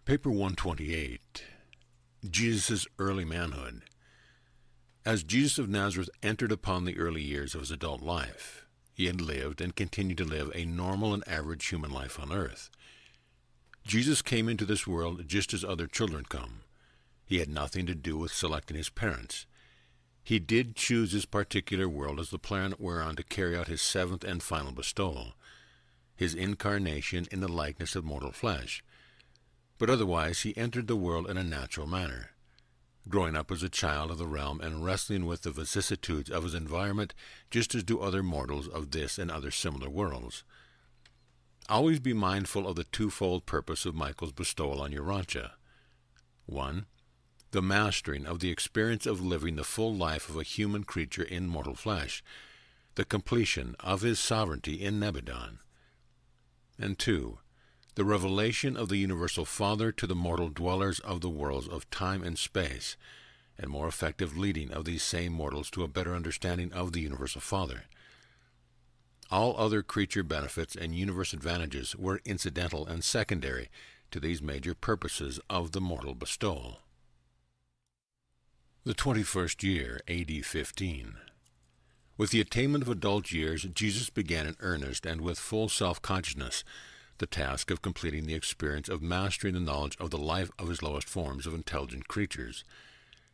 Paper 128. Jesus' Early Manhood. As Jesus of Nazareth entered upon the early years of his adult life, he had lived and continued to live a normal and average human life on earth. Jesus came into this world just as other children come. He had nothing to do with selecting his parents. He did choose his particular world as the planet whereon to carry out his seventh and final bestowal, his incarnation in the likeness of mortal flesh. But otherwise he entered the world in a natural manner, growing up as a child of the realm and wrestling with the vicissitudes of his environment just as do other mortals of this and other similar worlds. Always be mindful of the twofold purpose of Michael's bestowal on Urantia. 1. The mastering of the experience of living the full life of a human creature in mortal flesh, the completion of his sovereignty in Nebadon. And 2. The revelation of the Universal Father to the mortal dwellers of the worlds of time and space, and more effective leading of these same mortals to a better understanding of the Universal Father. All other creature benefits and universe advantages were incidental and secondary to these major purposes of the mortal bestowal. The 21st year, A.D. 15. With the attainment of adult years, Jesus began in earnest and with full self-consciousness the task of completing the experience of mastering the knowledge of the life of his lowest forms of intelligent creatures,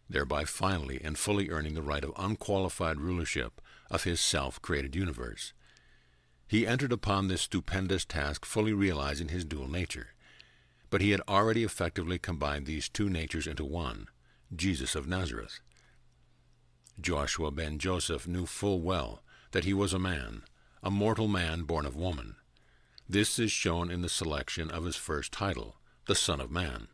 thereby finally and fully earning the right of unqualified rulership of his self-created universe. He entered upon this stupendous task fully realizing his dual nature, but he had already effectively combined these two natures into one, Jesus of Nazareth. Joshua ben Joseph knew full well that he was a mortal man born of woman. This is shown in the selection of his first title, the Son of Man.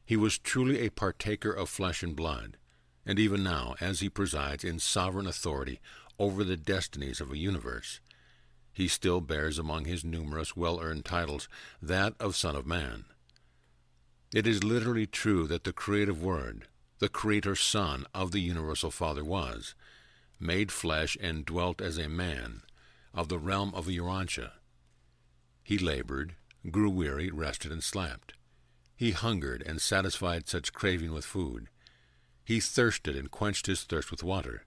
He was truly a partaker of flesh and blood, and even now, as he presides in sovereign authority over the destinies of a universe, he still bears among his numerous well-earned titles that of Son of Man. It is literally true that the creative Word, the Creator Son of the Universal Father was, made flesh and dwelt as a man, of the realm of Urantia. He labored, grew weary, rested, and slept. He hungered and satisfied such craving with food. He thirsted and quenched his thirst with water.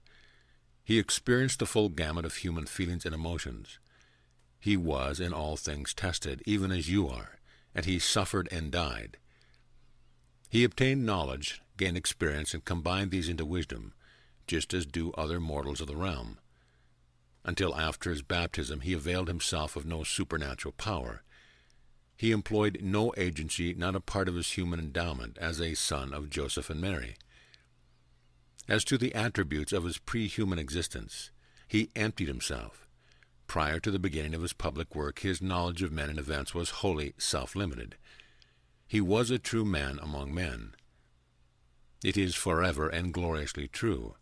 He experienced the full gamut of human feelings and emotions. He was in all things tested, even as you are, and he suffered and died. He obtained knowledge, gained experience, and combined these into wisdom, just as do other mortals of the realm. Until after his baptism he availed himself of no supernatural power. He employed no agency not a part of his human endowment as a son of Joseph and Mary. As to the attributes of his pre-human existence, he emptied himself. Prior to the beginning of his public work, his knowledge of men and events was wholly self-limited. He was a true man among men. It is forever and gloriously true.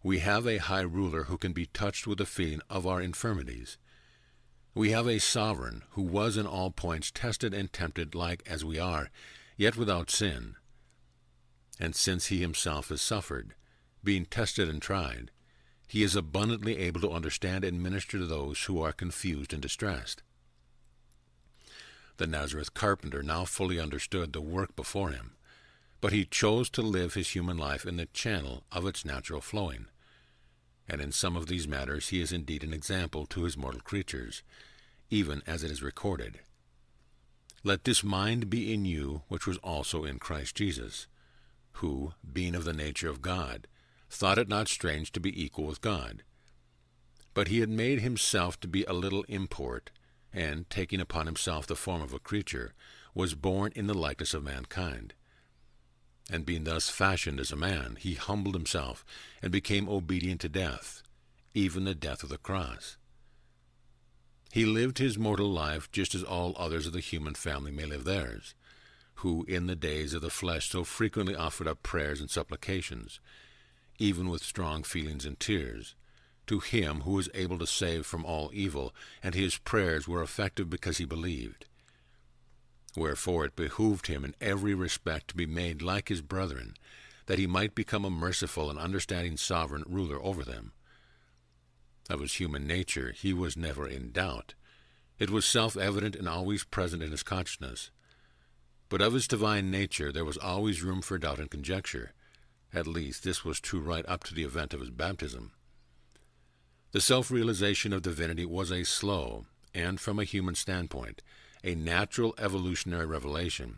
We have a high ruler who can be touched with the feeling of our infirmities. We have a sovereign who was in all points tested and tempted like as we are, yet without sin. And since he himself has suffered, being tested and tried, he is abundantly able to understand and minister to those who are confused and distressed. The Nazareth carpenter now fully understood the work before him, but he chose to live his human life in the channel of its natural flowing. And in some of these matters he is indeed an example to his mortal creatures, even as it is recorded. Let this mind be in you which was also in Christ Jesus, who, being of the nature of God, thought it not strange to be equal with God. But he had made himself to be a little import, and, taking upon himself the form of a creature, was born in the likeness of mankind. And being thus fashioned as a man, he humbled himself, and became obedient to death, even the death of the cross. He lived his mortal life just as all others of the human family may live theirs, who in the days of the flesh so frequently offered up prayers and supplications, even with strong feelings and tears, to him who was able to save from all evil, and his prayers were effective because he believed. Wherefore it behooved him in every respect to be made like his brethren, that he might become a merciful and understanding sovereign ruler over them. Of his human nature he was never in doubt. It was self-evident and always present in his consciousness. But of his divine nature there was always room for doubt and conjecture. At least this was true right up to the event of his baptism. The self-realization of divinity was a slow, and from a human standpoint, a natural evolutionary revelation.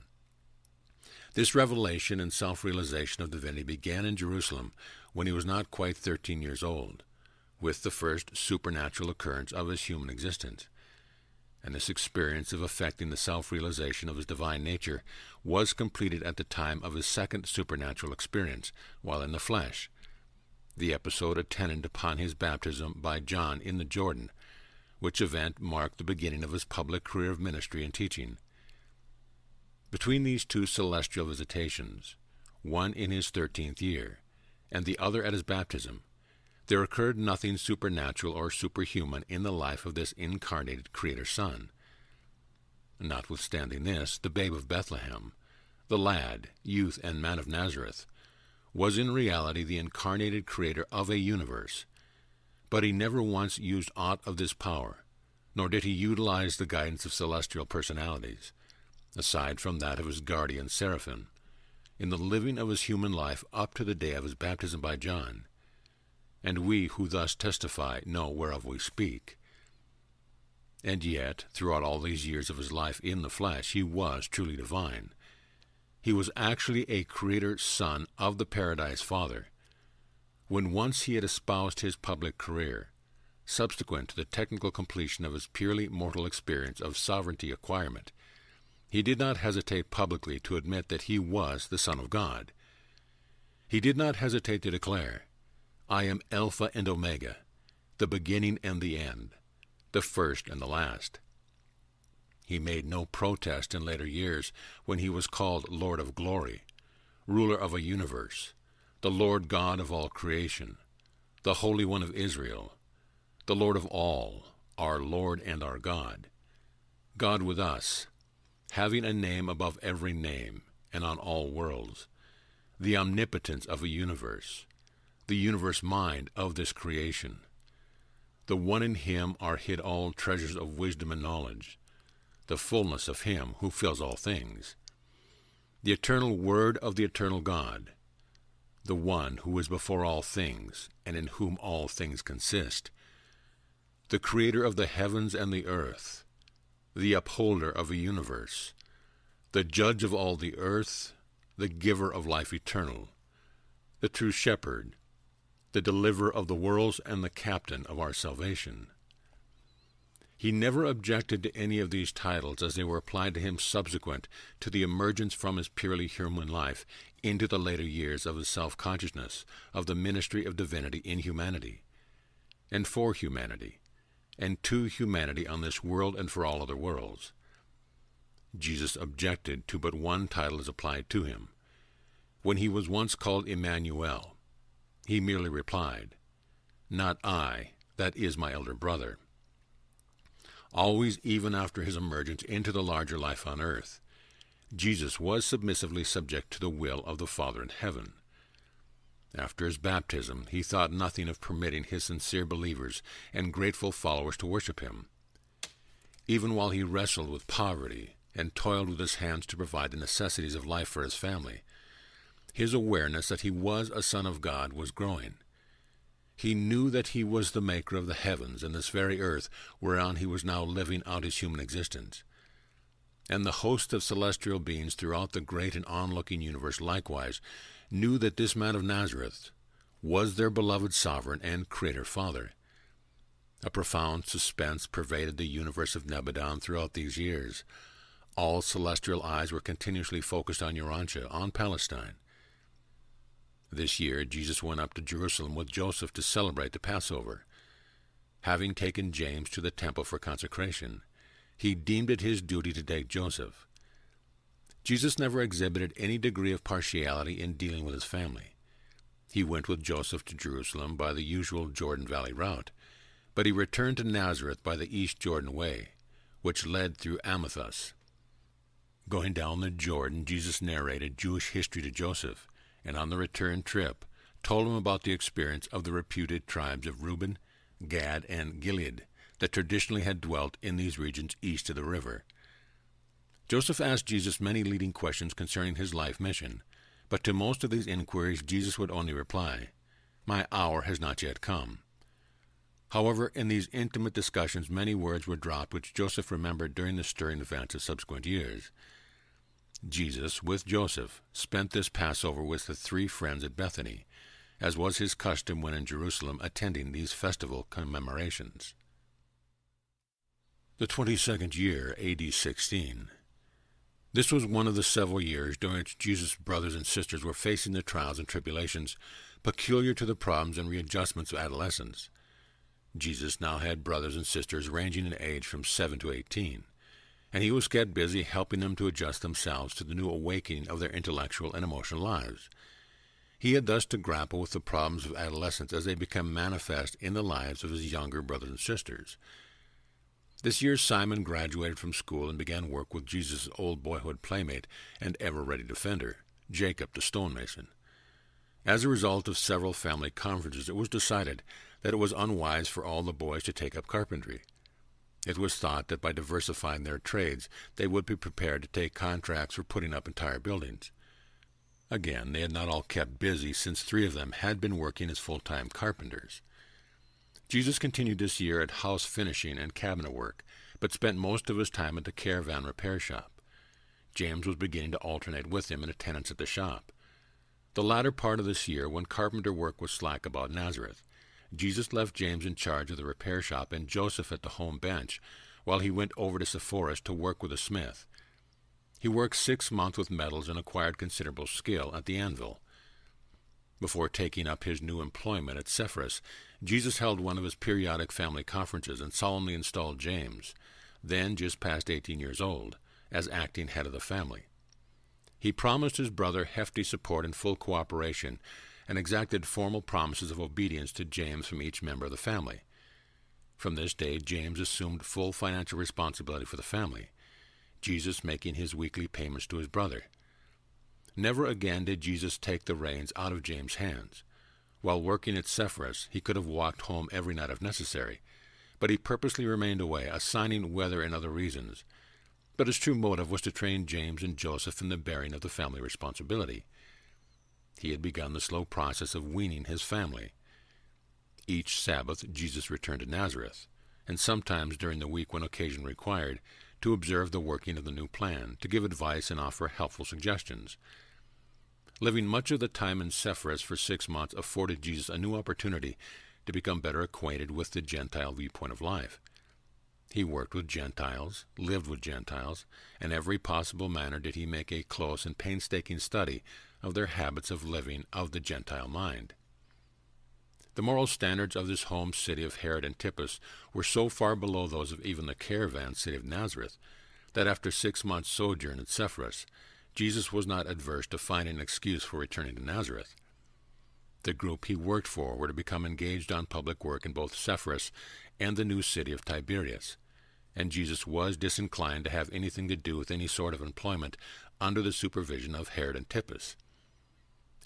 This revelation and self-realization of divinity began in Jerusalem when he was not quite 13 years old, with the first supernatural occurrence of his human existence. And this experience of affecting the self-realization of his divine nature was completed at the time of his second supernatural experience, while in the flesh, the episode attendant upon his baptism by John in the Jordan, which event marked the beginning of his public career of ministry and teaching. Between these two celestial visitations, one in his 13th year, and the other at his baptism, there occurred nothing supernatural or superhuman in the life of this incarnated Creator Son. Notwithstanding this, the babe of Bethlehem, the lad, youth, and man of Nazareth, was in reality the incarnated Creator of a universe, but he never once used aught of this power, nor did he utilize the guidance of celestial personalities, aside from that of his guardian seraphim, in the living of his human life up to the day of his baptism by John. And we who thus testify know whereof we speak. And yet, throughout all these years of his life in the flesh, he was truly divine. He was actually a Creator Son of the Paradise Father. When once he had espoused his public career, subsequent to the technical completion of his purely mortal experience of sovereignty acquirement, he did not hesitate publicly to admit that he was the Son of God. He did not hesitate to declare, "I am Alpha and Omega, the beginning and the end, the first and the last." He made no protest in later years when he was called Lord of Glory, ruler of a universe, the Lord God of all creation, the Holy One of Israel, the Lord of all, our Lord and our God, God with us, having a name above every name and on all worlds, the omnipotence of a universe, the universe mind of this creation. The one in him are hid all treasures of wisdom and knowledge, the fullness of him who fills all things, the eternal Word of the eternal God, the one who is before all things and in whom all things consist, the Creator of the heavens and the earth, the upholder of a universe, the judge of all the earth, the giver of life eternal, the true shepherd, the deliverer of the worlds and the captain of our salvation. He never objected to any of these titles as they were applied to him subsequent to the emergence from his purely human life into the later years of his self-consciousness of the ministry of divinity in humanity, and for humanity, and to humanity on this world and for all other worlds. Jesus objected to but one title as applied to him. When he was once called Emmanuel, he merely replied, "Not I, that is my elder brother." Always, even after his emergence into the larger life on earth, Jesus was submissively subject to the will of the Father in heaven. After his baptism, he thought nothing of permitting his sincere believers and grateful followers to worship him. Even while he wrestled with poverty and toiled with his hands to provide the necessities of life for his family, his awareness that he was a Son of God was growing. He knew that he was the maker of the heavens and this very earth whereon he was now living out his human existence. And the host of celestial beings throughout the great and onlooking universe likewise knew that this man of Nazareth was their beloved sovereign and Creator Father. A profound suspense pervaded the universe of Nebadon throughout these years. All celestial eyes were continuously focused on Urantia, on Palestine. This year, Jesus went up to Jerusalem with Joseph to celebrate the Passover. Having taken James to the temple for consecration, he deemed it his duty to take Joseph. Jesus never exhibited any degree of partiality in dealing with his family. He went with Joseph to Jerusalem by the usual Jordan Valley route, but he returned to Nazareth by the East Jordan Way, which led through Amathus. Going down the Jordan, Jesus narrated Jewish history to Joseph, and on the return trip told him about the experience of the reputed tribes of Reuben, Gad, and Gilead that traditionally had dwelt in these regions east of the river. Joseph asked Jesus many leading questions concerning his life mission, but to most of these inquiries Jesus would only reply, "My hour has not yet come." However, in these intimate discussions many words were dropped which Joseph remembered during the stirring events of subsequent years. Jesus, with Joseph, spent this Passover with the three friends at Bethany, as was his custom when in Jerusalem attending these festival commemorations. The 22nd year, A.D. 16. This was one of the several years during which Jesus' brothers and sisters were facing the trials and tribulations peculiar to the problems and readjustments of adolescence. Jesus now had brothers and sisters ranging in age from 7 to 18, and he was kept busy helping them to adjust themselves to the new awakening of their intellectual and emotional lives. He had thus to grapple with the problems of adolescence as they become manifest in the lives of his younger brothers and sisters. This year Simon graduated from school and began work with Jesus' old boyhood playmate and ever-ready defender, Jacob the stonemason. As a result of several family conferences, it was decided that it was unwise for all the boys to take up carpentry. It was thought that by diversifying their trades, they would be prepared to take contracts for putting up entire buildings. Again, they had not all kept busy, since 3 of them had been working as full-time carpenters. Jesus continued this year at house finishing and cabinet work, but spent most of his time at the caravan repair shop. James was beginning to alternate with him in attendance at the shop. The latter part of this year, when carpenter work was slack about Nazareth, Jesus left James in charge of the repair shop and Joseph at the home bench, while he went over to Sepphoris to work with a smith. He worked 6 months with metals and acquired considerable skill at the anvil. Before taking up his new employment at Sepphoris, Jesus held one of his periodic family conferences and solemnly installed James, then just past 18 years old, as acting head of the family. He promised his brother hefty support and full cooperation, and exacted formal promises of obedience to James from each member of the family. From this day, James assumed full financial responsibility for the family, Jesus making his weekly payments to his brother. Never again did Jesus take the reins out of James' hands. While working at Sepphoris, he could have walked home every night if necessary, but he purposely remained away, assigning weather and other reasons. But his true motive was to train James and Joseph in the bearing of the family responsibility. He had begun the slow process of weaning his family. Each Sabbath Jesus returned to Nazareth, and sometimes during the week when occasion required, to observe the working of the new plan, to give advice and offer helpful suggestions. Living much of the time in Sepphoris for 6 months afforded Jesus a new opportunity to become better acquainted with the Gentile viewpoint of life. He worked with Gentiles, lived with Gentiles, and every possible manner did he make a close and painstaking study of their habits of living of the Gentile mind. The moral standards of this home city of Herod Antipas were so far below those of even the caravan city of Nazareth that after 6 months' sojourn at Sepphoris, Jesus was not adverse to finding an excuse for returning to Nazareth. The group he worked for were to become engaged on public work in both Sepphoris and the new city of Tiberias, and Jesus was disinclined to have anything to do with any sort of employment under the supervision of Herod Antipas.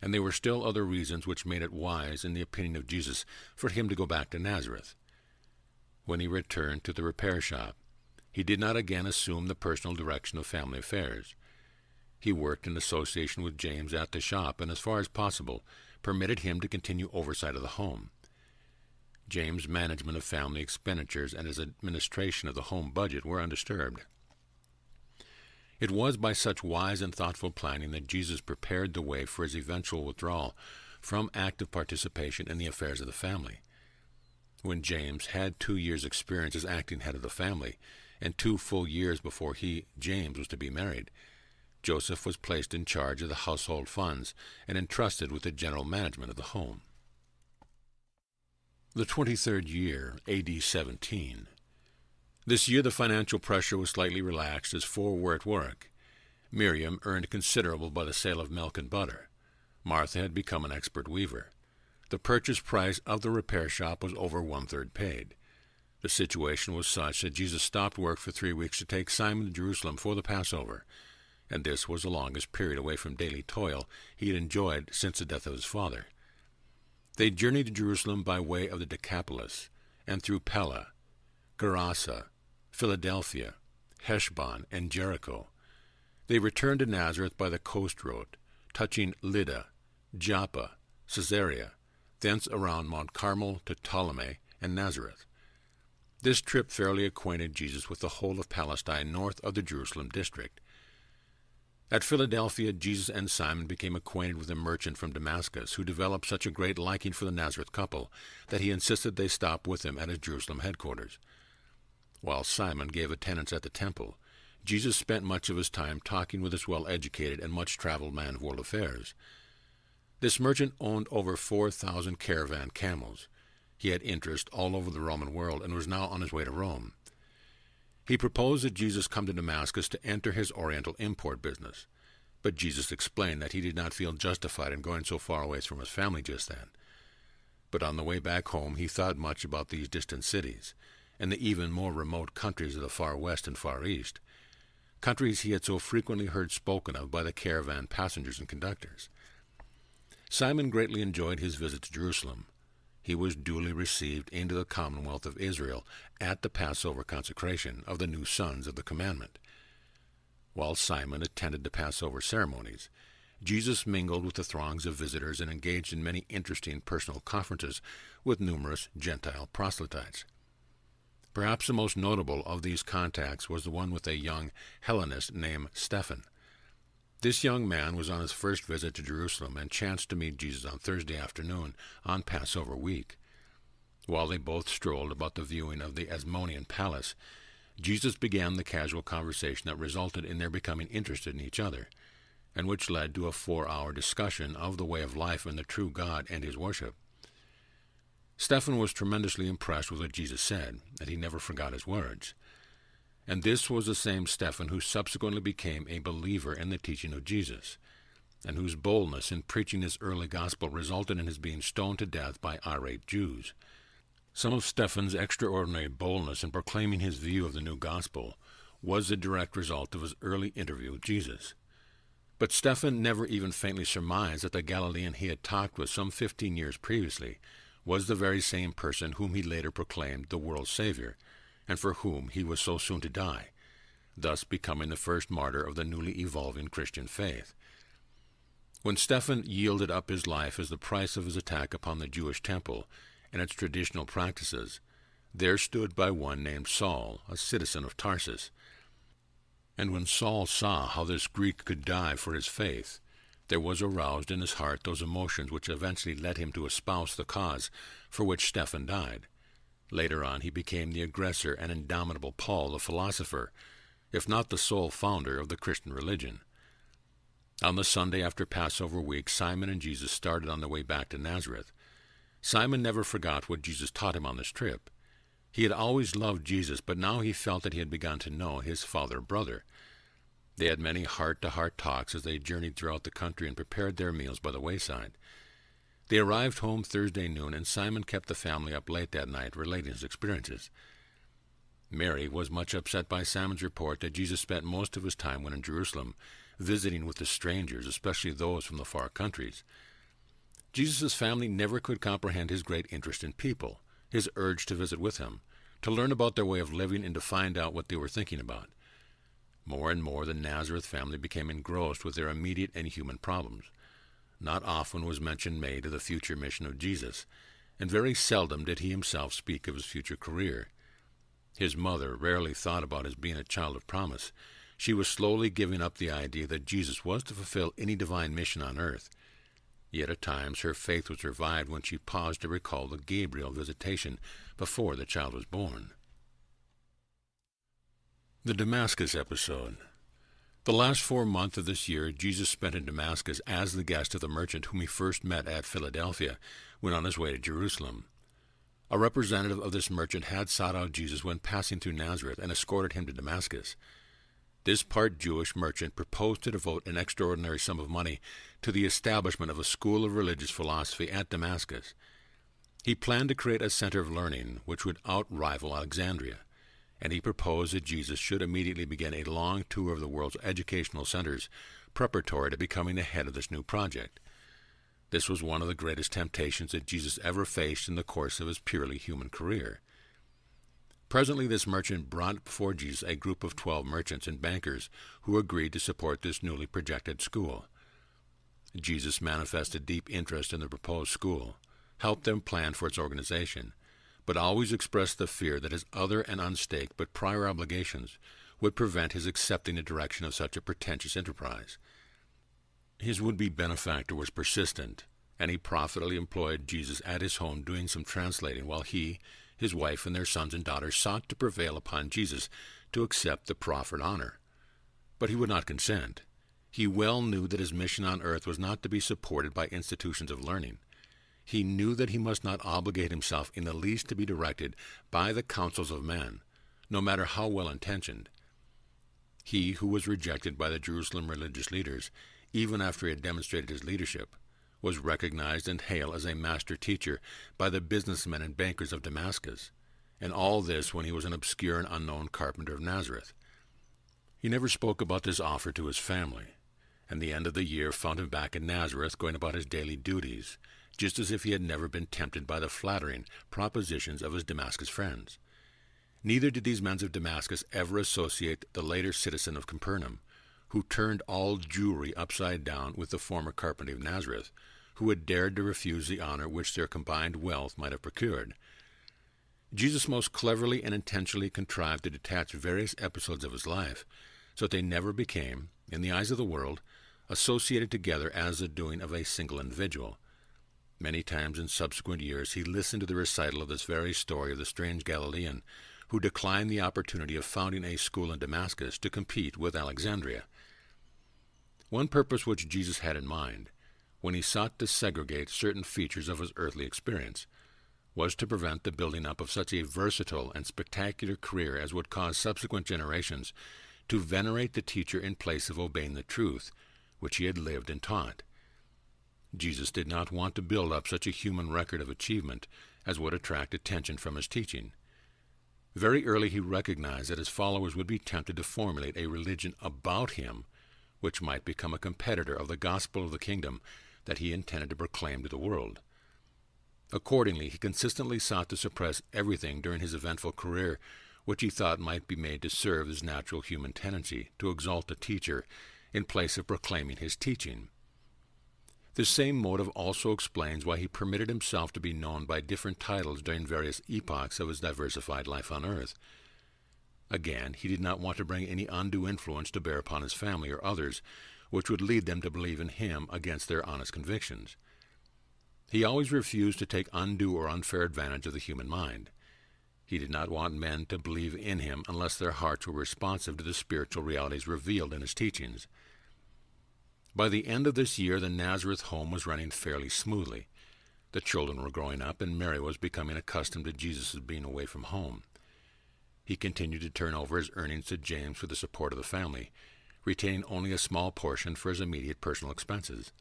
And there were still other reasons which made it wise, in the opinion of Jesus, for him to go back to Nazareth. When he returned to the repair shop, he did not again assume the personal direction of family affairs. He worked in association with James at the shop, and as far as possible, permitted him to continue oversight of the home. James' management of family expenditures and his administration of the home budget were undisturbed. It was by such wise and thoughtful planning that Jesus prepared the way for his eventual withdrawal from active participation in the affairs of the family. When James had 2 years' experience as acting head of the family, and 2 full years before he, James, was to be married, Joseph was placed in charge of the household funds and entrusted with the general management of the home. The 23rd year, A.D. 17. This year the financial pressure was slightly relaxed as 4 were at work. Miriam earned considerable by the sale of milk and butter. Martha had become an expert weaver. The purchase price of the repair shop was over 1/3 paid. The situation was such that Jesus stopped work for 3 weeks to take Simon to Jerusalem for the Passover, and this was the longest period away from daily toil he had enjoyed since the death of his father. They journeyed to Jerusalem by way of the Decapolis, and through Pella, Gerasa, Philadelphia, Heshbon, and Jericho, They returned to Nazareth by the coast road, touching Lydda, Joppa, Caesarea, thence around Mount Carmel to Ptolemy and Nazareth. This trip fairly acquainted Jesus with the whole of Palestine north of the Jerusalem district. At Philadelphia, Jesus and Simon became acquainted with a merchant from Damascus who developed such a great liking for the Nazareth couple that he insisted they stop with him at his Jerusalem headquarters. While Simon gave attendance at the temple, Jesus spent much of his time talking with this well-educated and much-traveled man of world affairs. This merchant owned over 4,000 caravan camels. He had interest all over the Roman world and was now on his way to Rome. He proposed that Jesus come to Damascus to enter his Oriental import business, but Jesus explained that he did not feel justified in going so far away from his family just then. But on the way back home he thought much about these distant cities, and the even more remote countries of the far west and far east, countries he had so frequently heard spoken of by the caravan passengers and conductors. Simon greatly enjoyed his visit to Jerusalem. He was duly received into the Commonwealth of Israel at the Passover consecration of the new sons of the commandment. While Simon attended the Passover ceremonies, Jesus mingled with the throngs of visitors and engaged in many interesting personal conferences with numerous Gentile proselytes. Perhaps the most notable of these contacts was the one with a young Hellenist named Stephen. This young man was on his first visit to Jerusalem and chanced to meet Jesus on Thursday afternoon on Passover week. While they both strolled about the viewing of the Asmonean palace, Jesus began the casual conversation that resulted in their becoming interested in each other, and which led to a 4-hour discussion of the way of life and the true God and his worship. Stephen was tremendously impressed with what Jesus said, and he never forgot his words. And this was the same Stephen who subsequently became a believer in the teaching of Jesus, and whose boldness in preaching his early gospel resulted in his being stoned to death by irate Jews. Some of Stephen's extraordinary boldness in proclaiming his view of the new gospel was the direct result of his early interview with Jesus. But Stephen never even faintly surmised that the Galilean he had talked with some 15 years previously was the very same person whom he later proclaimed the world's Savior, and for whom he was so soon to die, thus becoming the first martyr of the newly evolving Christian faith. When Stephen yielded up his life as the price of his attack upon the Jewish temple and its traditional practices, there stood by one named Saul, a citizen of Tarsus. And when Saul saw how this Greek could die for his faith, there was aroused in his heart those emotions which eventually led him to espouse the cause for which Stephen died. Later on he became the aggressor and indomitable Paul the philosopher, if not the sole founder of the Christian religion. On the Sunday after Passover week, Simon and Jesus started on their way back to Nazareth. Simon never forgot what Jesus taught him on this trip. He had always loved Jesus, but now he felt that he had begun to know his father-brother. They had many heart-to-heart talks as they journeyed throughout the country and prepared their meals by the wayside. They arrived home Thursday noon, and Simon kept the family up late that night relating his experiences. Mary was much upset by Simon's report that Jesus spent most of his time when in Jerusalem, visiting with the strangers, especially those from the far countries. Jesus' family never could comprehend his great interest in people, his urge to visit with him, to learn about their way of living and to find out what they were thinking about. More and more the Nazareth family became engrossed with their immediate and human problems. Not often was mention made of the future mission of Jesus, and very seldom did he himself speak of his future career. His mother rarely thought about his being a child of promise. She was slowly giving up the idea that Jesus was to fulfill any divine mission on earth. Yet at times her faith was revived when she paused to recall the Gabriel visitation before the child was born. The Damascus episode. The last 4 months of this year Jesus spent in Damascus as the guest of the merchant whom he first met at Philadelphia when on his way to Jerusalem. A representative of this merchant had sought out Jesus when passing through Nazareth and escorted him to Damascus. This part Jewish merchant proposed to devote an extraordinary sum of money to the establishment of a school of religious philosophy at Damascus. He planned to create a center of learning which would outrival Alexandria, and he proposed that Jesus should immediately begin a long tour of the world's educational centers, preparatory to becoming the head of this new project. This was one of the greatest temptations that Jesus ever faced in the course of his purely human career. Presently this merchant brought before Jesus a group of 12 merchants and bankers who agreed to support this newly projected school. Jesus manifested deep interest in the proposed school, helped them plan for its organization, but always expressed the fear that his other and unstaked but prior obligations would prevent his accepting the direction of such a pretentious enterprise. His would-be benefactor was persistent, and he profitably employed Jesus at his home doing some translating while he, his wife, and their sons and daughters sought to prevail upon Jesus to accept the proffered honor. But he would not consent. He well knew that his mission on earth was not to be supported by institutions of learning. He knew that he must not obligate himself in the least to be directed by the counsels of men, no matter how well-intentioned. He, who was rejected by the Jerusalem religious leaders, even after he had demonstrated his leadership, was recognized and hailed as a master teacher by the businessmen and bankers of Damascus, and all this when he was an obscure and unknown carpenter of Nazareth. He never spoke about this offer to his family, and the end of the year found him back in Nazareth going about his daily duties, just as if he had never been tempted by the flattering propositions of his Damascus friends. Neither did these men of Damascus ever associate the later citizen of Capernaum, who turned all Jewry upside down, with the former carpenter of Nazareth, who had dared to refuse the honor which their combined wealth might have procured. Jesus most cleverly and intentionally contrived to detach various episodes of his life, so that they never became, in the eyes of the world, associated together as the doing of a single individual. Many times in subsequent years he listened to the recital of this very story of the strange Galilean, who declined the opportunity of founding a school in Damascus to compete with Alexandria. One purpose which Jesus had in mind, when he sought to segregate certain features of his earthly experience, was to prevent the building up of such a versatile and spectacular career as would cause subsequent generations to venerate the teacher in place of obeying the truth which he had lived and taught. Jesus did not want to build up such a human record of achievement as would attract attention from his teaching. Very early he recognized that his followers would be tempted to formulate a religion about him which might become a competitor of the gospel of the kingdom that he intended to proclaim to the world. Accordingly, he consistently sought to suppress everything during his eventful career which he thought might be made to serve his natural human tendency to exalt the teacher in place of proclaiming his teaching. This same motive also explains why he permitted himself to be known by different titles during various epochs of his diversified life on earth. Again, he did not want to bring any undue influence to bear upon his family or others, which would lead them to believe in him against their honest convictions. He always refused to take undue or unfair advantage of the human mind. He did not want men to believe in him unless their hearts were responsive to the spiritual realities revealed in his teachings. By the end of this year, the Nazareth home was running fairly smoothly. The children were growing up, and Mary was becoming accustomed to Jesus' being away from home. He continued to turn over his earnings to James for the support of the family, retaining only a small portion for his immediate personal expenses.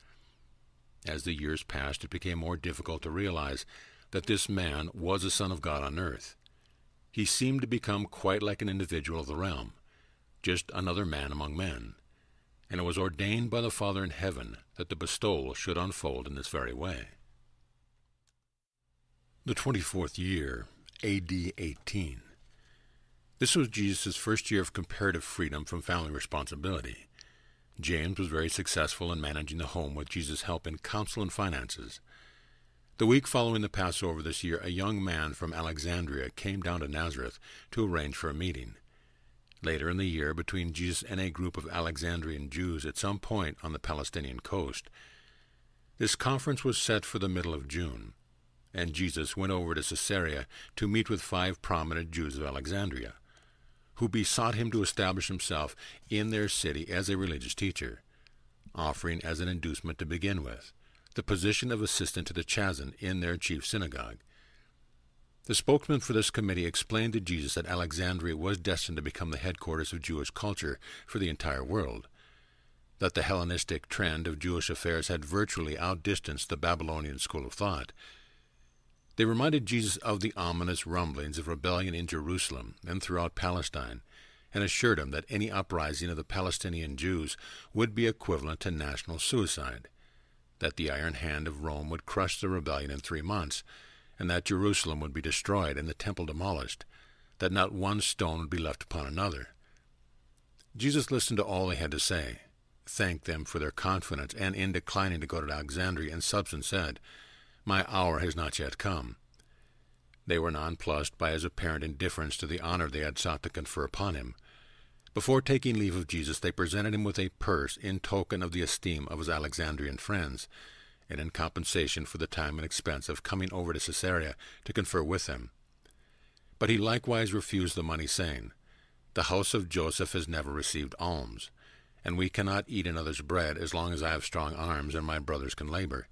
As the years passed, it became more difficult to realize that this man was a Son of God on earth. He seemed to become quite like an individual of the realm, just another man among men, and it was ordained by the Father in heaven that the bestowal should unfold in this very way. The 24th year, A.D. 18. This was Jesus' first year of comparative freedom from family responsibility. James was very successful in managing the home with Jesus' help in counsel and finances. The week following the Passover this year, a young man from Alexandria came down to Nazareth to arrange for a meeting. Later in the year, between Jesus and a group of Alexandrian Jews at some point on the Palestinian coast, this conference was set for the middle of June, and Jesus went over to Caesarea to meet with 5 prominent Jews of Alexandria, who besought him to establish himself in their city as a religious teacher, offering as an inducement to begin with the position of assistant to the Chazan in their chief synagogue. The spokesman for this committee explained to Jesus that Alexandria was destined to become the headquarters of Jewish culture for the entire world, that the Hellenistic trend of Jewish affairs had virtually outdistanced the Babylonian school of thought. They reminded Jesus of the ominous rumblings of rebellion in Jerusalem and throughout Palestine, and assured him that any uprising of the Palestinian Jews would be equivalent to national suicide, that the iron hand of Rome would crush the rebellion in 3 months, and that Jerusalem would be destroyed and the temple demolished, that not one stone would be left upon another. Jesus listened to all they had to say, thanked them for their confidence, and in declining to go to Alexandria, in substance said, "My hour has not yet come." They were nonplussed by his apparent indifference to the honor they had sought to confer upon him. Before taking leave of Jesus, they presented him with a purse in token of the esteem of his Alexandrian friends, and in compensation for the time and expense of coming over to Caesarea to confer with them. But he likewise refused the money, saying, "The house of Joseph has never received alms, and we cannot eat another's bread as long as I have strong arms and my brothers can labor."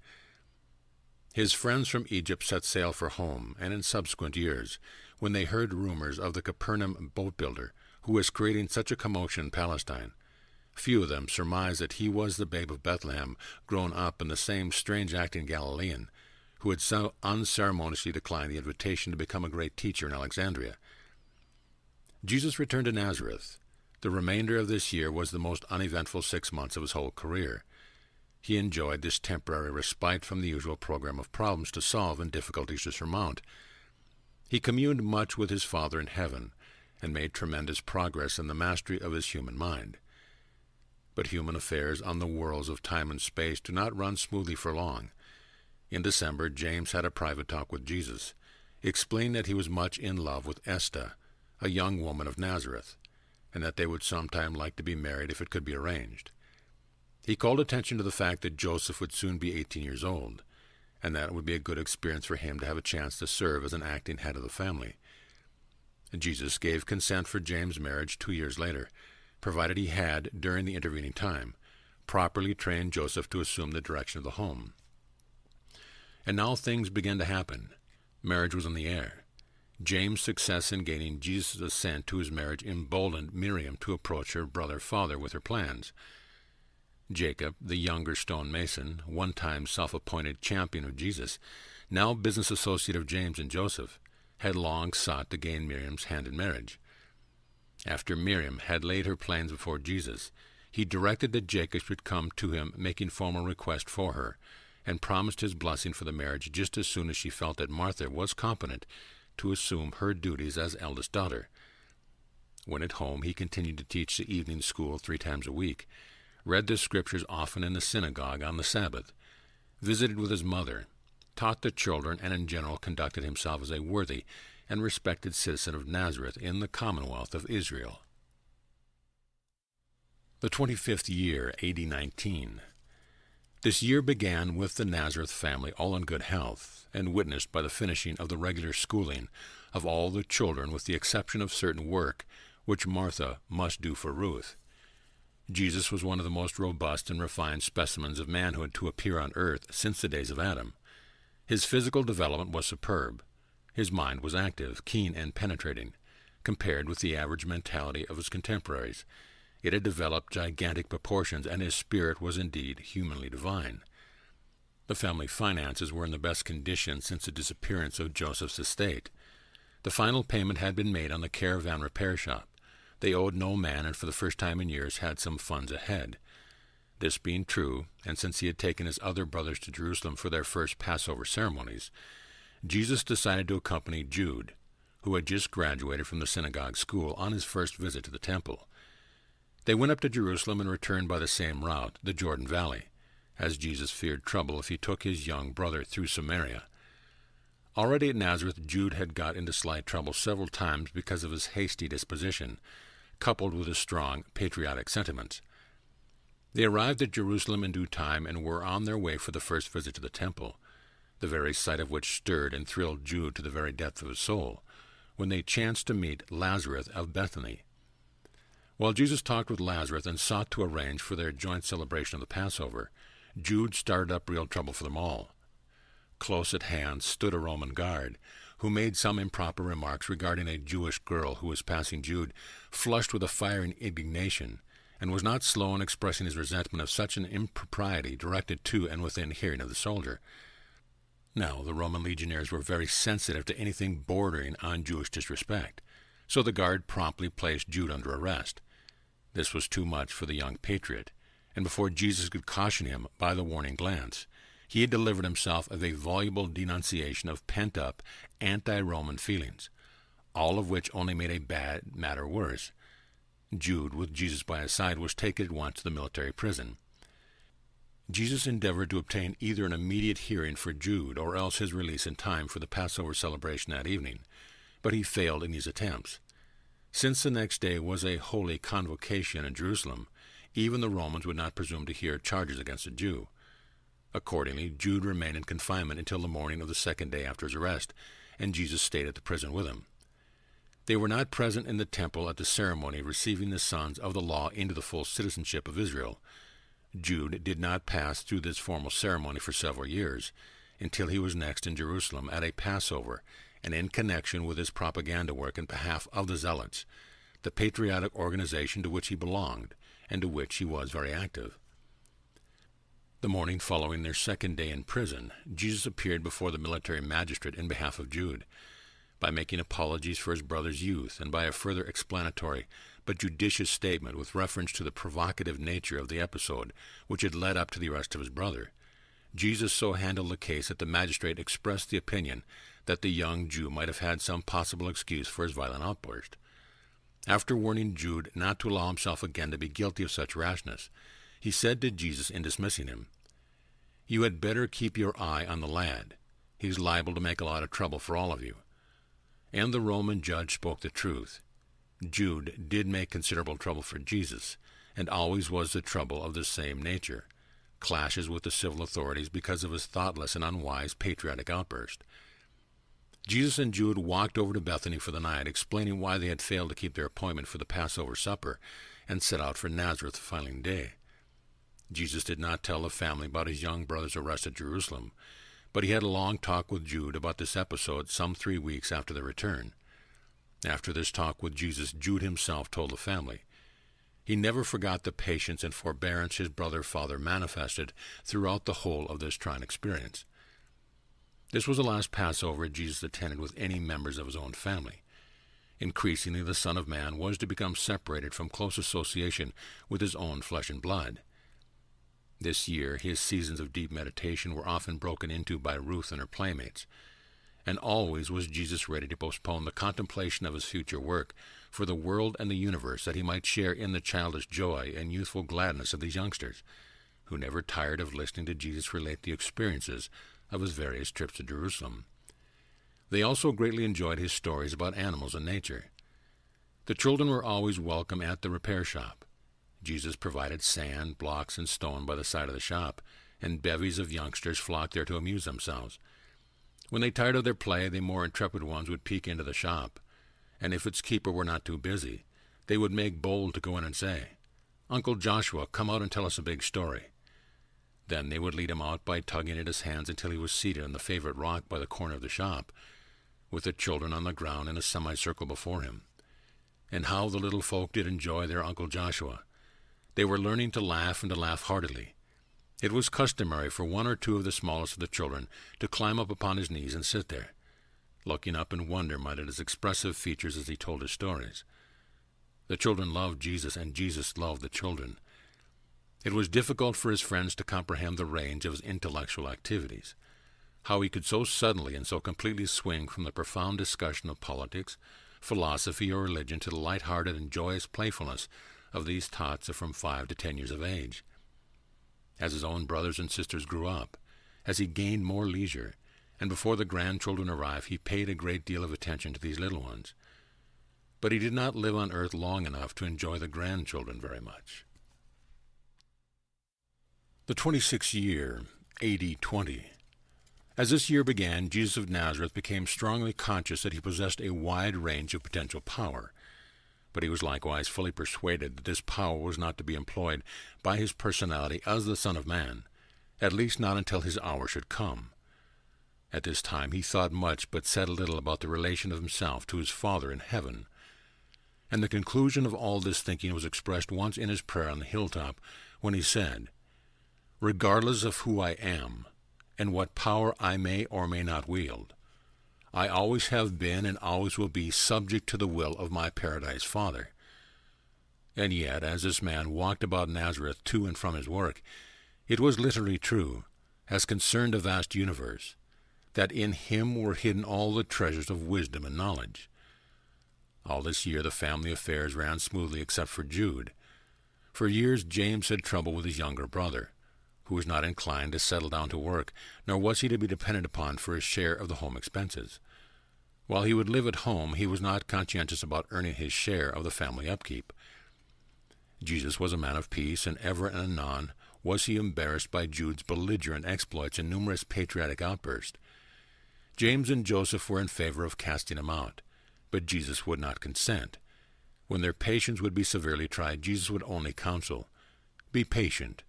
His friends from Egypt set sail for home, and in subsequent years, when they heard rumors of the Capernaum boat builder, who was creating such a commotion in Palestine, few of them surmised that he was the babe of Bethlehem, grown up in the same strange-acting Galilean, who had so unceremoniously declined the invitation to become a great teacher in Alexandria. Jesus returned to Nazareth. The remainder of this year was the most uneventful 6 months of his whole career. He enjoyed this temporary respite from the usual program of problems to solve and difficulties to surmount. He communed much with his Father in heaven, and made tremendous progress in the mastery of his human mind. But human affairs on the whirls of time and space do not run smoothly for long. In December, James had a private talk with Jesus, explaining that he was much in love with Esther, a young woman of Nazareth, and that they would sometime like to be married if it could be arranged. He called attention to the fact that Joseph would soon be 18 years old, and that it would be a good experience for him to have a chance to serve as an acting head of the family. Jesus gave consent for James' marriage 2 years later, provided he had, during the intervening time, properly trained Joseph to assume the direction of the home. And now things began to happen. Marriage was in the air. James' success in gaining Jesus' assent to his marriage emboldened Miriam to approach her brother-father with her plans. Jacob, the younger stonemason, one-time self-appointed champion of Jesus, now business associate of James and Joseph, had long sought to gain Miriam's hand in marriage. After Miriam had laid her plans before Jesus, he directed that Jacob should come to him, making formal request for her, and promised his blessing for the marriage just as soon as she felt that Martha was competent to assume her duties as eldest daughter. When at home, he continued to teach the evening school 3 times a week, read the scriptures often in the synagogue on the Sabbath, visited with his mother, taught the children, and in general conducted himself as a worthy and respected citizen of Nazareth in the Commonwealth of Israel. The 25th year, A.D. 19. This year began with the Nazareth family all in good health, and witnessed by the finishing of the regular schooling of all the children with the exception of certain work which Martha must do for Ruth. Jesus was one of the most robust and refined specimens of manhood to appear on earth since the days of Adam. His physical development was superb. His mind was active, keen, and penetrating, compared with the average mentality of his contemporaries. It had developed gigantic proportions, and his spirit was indeed humanly divine. The family finances were in the best condition since the disappearance of Joseph's estate. The final payment had been made on the caravan repair shop. They owed no man, and for the first time in years had some funds ahead. This being true, and since he had taken his other brothers to Jerusalem for their first Passover ceremonies, Jesus decided to accompany Jude, who had just graduated from the synagogue school, on his first visit to the temple. They went up to Jerusalem and returned by the same route, the Jordan Valley, as Jesus feared trouble if he took his young brother through Samaria. Already at Nazareth, Jude had got into slight trouble several times because of his hasty disposition, coupled with his strong patriotic sentiments. They arrived at Jerusalem in due time and were on their way for the first visit to the temple, the very sight of which stirred and thrilled Jude to the very depth of his soul, when they chanced to meet Lazarus of Bethany. While Jesus talked with Lazarus and sought to arrange for their joint celebration of the Passover, Jude started up real trouble for them all. Close at hand stood a Roman guard, who made some improper remarks regarding a Jewish girl who was passing Jude, flushed with a fiery indignation, and was not slow in expressing his resentment of such an impropriety directed to and within hearing of the soldier. Now, the Roman legionaries were very sensitive to anything bordering on Jewish disrespect, so the guard promptly placed Jude under arrest. This was too much for the young patriot, and before Jesus could caution him by the warning glance, he had delivered himself of a voluble denunciation of pent-up, anti-Roman feelings, all of which only made a bad matter worse. Jude, with Jesus by his side, was taken at once to the military prison. Jesus endeavored to obtain either an immediate hearing for Jude or else his release in time for the Passover celebration that evening, but he failed in these attempts. Since the next day was a holy convocation in Jerusalem, even the Romans would not presume to hear charges against a Jew. Accordingly, Jude remained in confinement until the morning of the second day after his arrest, and Jesus stayed at the prison with him. They were not present in the temple at the ceremony receiving the sons of the law into the full citizenship of Israel. Jude did not pass through this formal ceremony for several years, until he was next in Jerusalem at a Passover, and in connection with his propaganda work in behalf of the Zealots, the patriotic organization to which he belonged, and to which he was very active. The morning following their second day in prison, Jesus appeared before the military magistrate in behalf of Jude, by making apologies for his brother's youth, and by a further explanatory but judicious statement with reference to the provocative nature of the episode which had led up to the arrest of his brother. Jesus so handled the case that the magistrate expressed the opinion that the young Jew might have had some possible excuse for his violent outburst. After warning Jude not to allow himself again to be guilty of such rashness, he said to Jesus in dismissing him, "You had better keep your eye on the lad. He's liable to make a lot of trouble for all of you." And the Roman judge spoke the truth. Jude did make considerable trouble for Jesus, and always was the trouble of the same nature, clashes with the civil authorities because of his thoughtless and unwise patriotic outburst. Jesus and Jude walked over to Bethany for the night, explaining why they had failed to keep their appointment for the Passover supper, and set out for Nazareth the following day. Jesus did not tell the family about his young brother's arrest at Jerusalem, but he had a long talk with Jude about this episode some 3 weeks after their return. After this talk with Jesus, Jude himself told the family. He never forgot the patience and forbearance his father manifested throughout the whole of this trying experience. This was the last Passover Jesus attended with any members of his own family. Increasingly, the Son of Man was to become separated from close association with his own flesh and blood. This year, his seasons of deep meditation were often broken into by Ruth and her playmates, and always was Jesus ready to postpone the contemplation of his future work for the world and the universe, that he might share in the childish joy and youthful gladness of these youngsters, who never tired of listening to Jesus relate the experiences of his various trips to Jerusalem. They also greatly enjoyed his stories about animals and nature. The children were always welcome at the repair shop. Jesus provided sand, blocks, and stone by the side of the shop, and bevies of youngsters flocked there to amuse themselves. When they tired of their play, the more intrepid ones would peek into the shop, and if its keeper were not too busy, they would make bold to go in and say, "Uncle Joshua, come out and tell us a big story." Then they would lead him out by tugging at his hands until he was seated on the favorite rock by the corner of the shop, with the children on the ground in a semicircle before him. And how the little folk did enjoy their Uncle Joshua! They were learning to laugh, and to laugh heartily. It was customary for one or two of the smallest of the children to climb up upon his knees and sit there, looking up in wonderment at his expressive features as he told his stories. The children loved Jesus, and Jesus loved the children. It was difficult for his friends to comprehend the range of his intellectual activities, how he could so suddenly and so completely swing from the profound discussion of politics, philosophy, or religion to the light-hearted and joyous playfulness of these tots of from 5 to 10 years of age. As his own brothers and sisters grew up, as he gained more leisure, and before the grandchildren arrived, he paid a great deal of attention to these little ones. But he did not live on earth long enough to enjoy the grandchildren very much. The 26th year, A.D. 20. As this year began, Jesus of Nazareth became strongly conscious that he possessed a wide range of potential power, but he was likewise fully persuaded that this power was not to be employed by his personality as the Son of Man, at least not until his hour should come. At this time he thought much but said little about the relation of himself to his Father in heaven, and the conclusion of all this thinking was expressed once in his prayer on the hilltop, when he said, "Regardless of who I am, and what power I may or may not wield, I always have been and always will be subject to the will of my Paradise Father." And yet, as this man walked about Nazareth to and from his work, it was literally true, as concerned a vast universe, that in him were hidden all the treasures of wisdom and knowledge. All this year the family affairs ran smoothly except for Jude. For years James had trouble with his younger brother, who was not inclined to settle down to work, nor was he to be depended upon for his share of the home expenses. While he would live at home, he was not conscientious about earning his share of the family upkeep. Jesus was a man of peace, and ever and anon was he embarrassed by Jude's belligerent exploits and numerous patriotic outbursts. James and Joseph were in favor of casting him out, but Jesus would not consent. When their patience would be severely tried, Jesus would only counsel, "Be patient,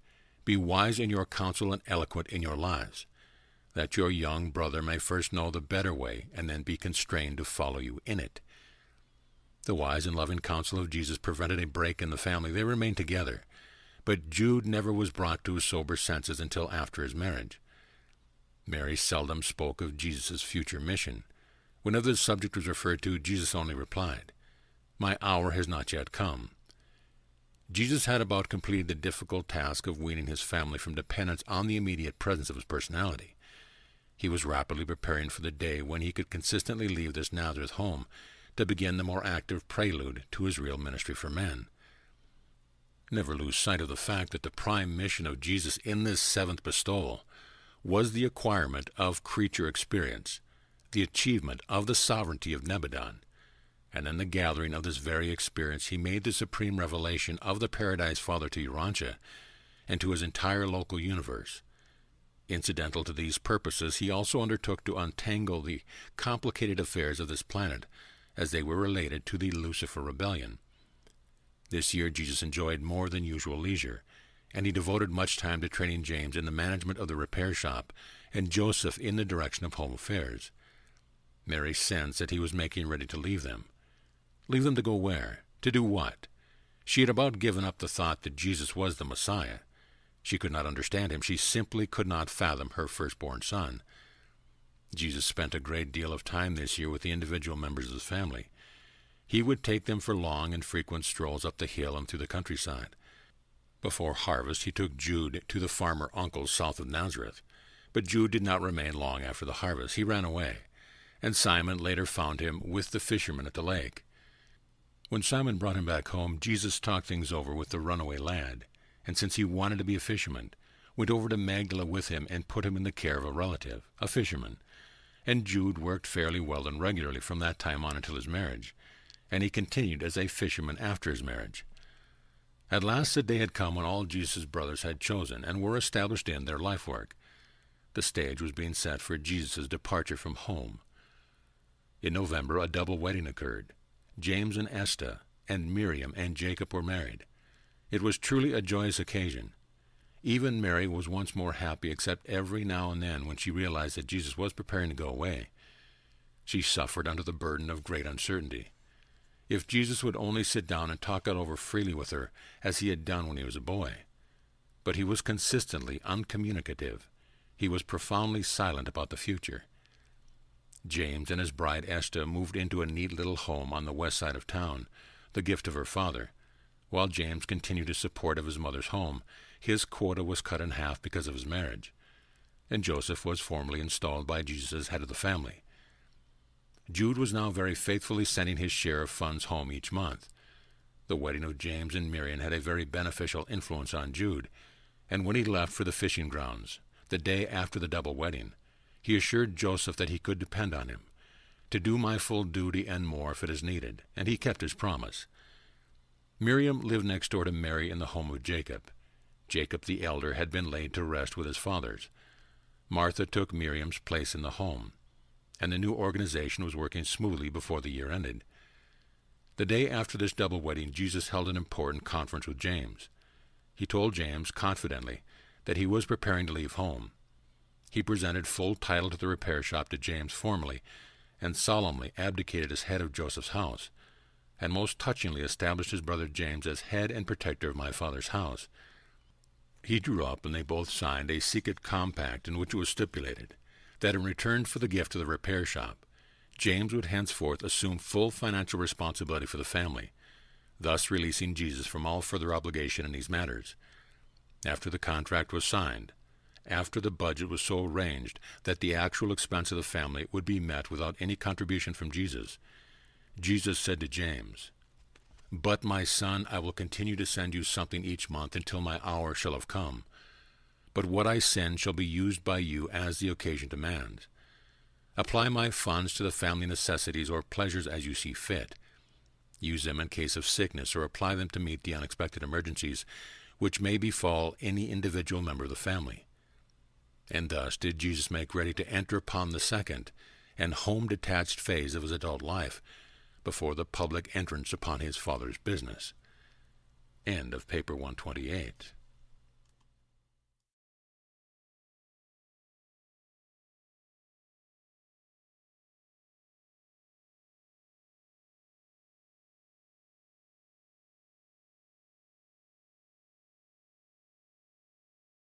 be wise in your counsel and eloquent in your lies, that your young brother may first know the better way and then be constrained to follow you in it." The wise and loving counsel of Jesus prevented a break in the family. They remained together, but Jude never was brought to his sober senses until after his marriage. Mary seldom spoke of Jesus' future mission. Whenever the subject was referred to, Jesus only replied, "My hour has not yet come." Jesus had about completed the difficult task of weaning his family from dependence on the immediate presence of his personality. He was rapidly preparing for the day when he could consistently leave this Nazareth home to begin the more active prelude to his real ministry for men. Never lose sight of the fact that the prime mission of Jesus in this seventh bestowal was the acquirement of creature experience, the achievement of the sovereignty of Nebadon, and in the gathering of this very experience he made the supreme revelation of the Paradise Father to Urantia and to his entire local universe. Incidental to these purposes, he also undertook to untangle the complicated affairs of this planet as they were related to the Lucifer rebellion. This year Jesus enjoyed more than usual leisure, and he devoted much time to training James in the management of the repair shop and Joseph in the direction of home affairs. Mary sensed that he was making ready to leave them. Leave them to go where? To do what? She had about given up the thought that Jesus was the Messiah. She could not understand him. She simply could not fathom her firstborn son. Jesus spent a great deal of time this year with the individual members of his family. He would take them for long and frequent strolls up the hill and through the countryside. Before harvest he took Jude to the farmer uncles south of Nazareth. But Jude did not remain long after the harvest. He ran away, and Simon later found him with the fishermen at the lake. When Simon brought him back home, Jesus talked things over with the runaway lad, and since he wanted to be a fisherman, went over to Magdala with him and put him in the care of a relative, a fisherman. And Jude worked fairly well and regularly from that time on until his marriage, and he continued as a fisherman after his marriage. At last the day had come when all Jesus' brothers had chosen and were established in their life work. The stage was being set for Jesus' departure from home. In November, a double wedding occurred. James and Esther, and Miriam and Jacob were married. It was truly a joyous occasion. Even Mary was once more happy, except every now and then when she realized that Jesus was preparing to go away. She suffered under the burden of great uncertainty. If Jesus would only sit down and talk it over freely with her, as he had done when he was a boy. But he was consistently uncommunicative. He was profoundly silent about the future. James and his bride Esther moved into a neat little home on the west side of town, the gift of her father. While James continued his support of his mother's home, his quota was cut in half because of his marriage, and Joseph was formally installed by Jesus as head of the family. Jude was now very faithfully sending his share of funds home each month. The wedding of James and Miriam had a very beneficial influence on Jude, and when he left for the fishing grounds, the day after the double wedding, he assured Joseph that he could depend on him, to do my full duty and more if it is needed, and he kept his promise. Miriam lived next door to Mary in the home of Jacob. Jacob the elder had been laid to rest with his fathers. Martha took Miriam's place in the home, and the new organization was working smoothly before the year ended. The day after this double wedding, Jesus held an important conference with James. He told James confidently that he was preparing to leave home. He presented full title to the repair shop to James formally, and solemnly abdicated as head of Joseph's house, and most touchingly established his brother James as head and protector of my father's house. He drew up, and they both signed, a secret compact in which it was stipulated that in return for the gift of the repair shop, James would henceforth assume full financial responsibility for the family, thus releasing Jesus from all further obligation in these matters. After the contract was signed, after the budget was so arranged that the actual expense of the family would be met without any contribution from Jesus, Jesus said to James, "But, my son, I will continue to send you something each month until my hour shall have come. But what I send shall be used by you as the occasion demands. Apply my funds to the family necessities or pleasures as you see fit. Use them in case of sickness, or apply them to meet the unexpected emergencies which may befall any individual member of the family." And thus did Jesus make ready to enter upon the second and home-detached phase of his adult life before the public entrance upon his Father's business. End of paper 128.